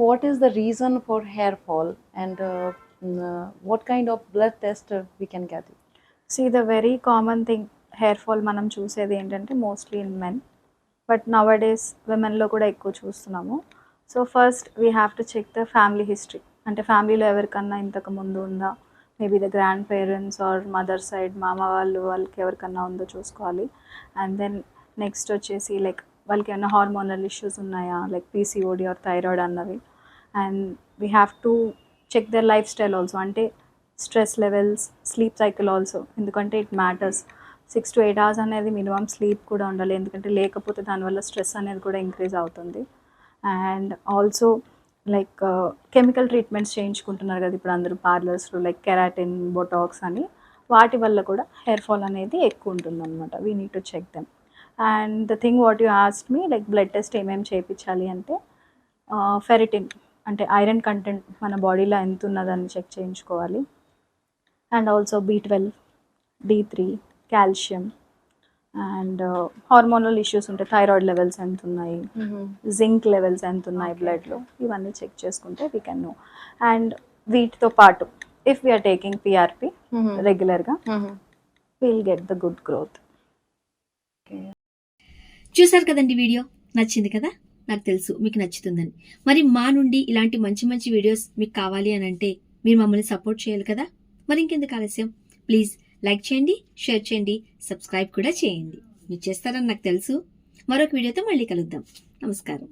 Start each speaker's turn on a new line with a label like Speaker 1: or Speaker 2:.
Speaker 1: what is the reason for hair fall, and what kind of blood test we can get it?
Speaker 2: See, the very common thing hair fall మనం చూసేది ఏంటంటే mostly in men, but nowadays విమెన్లో కూడా ఎక్కువ చూస్తున్నాము. So first we have to check the family history, అంటే ఫ్యామిలీలో ఎవరికన్నా ఇంతకు ముందు ఉందా, maybe the grandparents or mother side మామ వాళ్ళకి ఎవరికన్నా ఉందో చూసుకోవాలి. అండ్ దెన్ నెక్స్ట్ వచ్చేసి లైక్ వాళ్ళకి ఏమైనా హార్మోనల్ ఇష్యూస్ ఉన్నాయా, లైక్ పీసీఓడి ఆర్ థైరాయిడ్ అన్నవి. And we have to check their lifestyle also, అంటే stress levels, sleep cycle also, ఎందుకంటే ఇట్ మ్యాటర్స్. 6 to 8 hours అనేది మినిమం స్లీప్ కూడా ఉండాలి, ఎందుకంటే లేకపోతే దానివల్ల స్ట్రెస్ అనేది కూడా ఇంక్రీజ్ అవుతుంది. And also like chemical treatments చేయించుకుంటున్నారు కదా ఇప్పుడు అందరూ పార్లర్స్లో, లైక్ కెరాటిన్, బొటాక్స్ అని, వాటి వల్ల కూడా హెయిర్ ఫాల్ అనేది ఎక్కువ ఉంటుంది అనమాట. We need to check them. And the thing what you asked me, like blood test ఏమేమి చేయించాలి అంటే ఫెరిటిన్, అంటే ఐరన్ కంటెంట్ మన బాడీలో ఎంత ఉన్నదని చెక్ చేయించుకోవాలి. And also B12, D3, calcium. And hormonal issues ఉంటాయి, థైరాయిడ్ లెవెల్స్ ఎంత ఉన్నాయి, జింక్ లెవెల్స్ ఎంత ఉన్నాయి బ్లడ్లో, ఇవన్నీ చెక్ చేసుకుంటే వీ కెన్ నో. అండ్ వీటితో పాటు ఇఫ్ వీఆర్ టేకింగ్ PRP రెగ్యులర్గా, will get the good growth.
Speaker 3: చూసారు కదండి వీడియో, నచ్చింది కదా? నాకు తెలుసు మీకు నచ్చుతుందని. మరి మా నుండి ఇలాంటి మంచి మంచి వీడియోస్ మీకు కావాలి అని అంటే మీరు మమ్మల్ని సపోర్ట్ చేయాలి కదా. మరి ఇంకెందుకు ఆలస్యం, ప్లీజ్ లైక్ చేయండి, షేర్ చేయండి, సబ్స్క్రైబ్ కూడా చేయండి. మీరు చేస్తారని నాకు తెలుసు. మరొక వీడియోతో మళ్ళీ కలుద్దాం. నమస్కారం.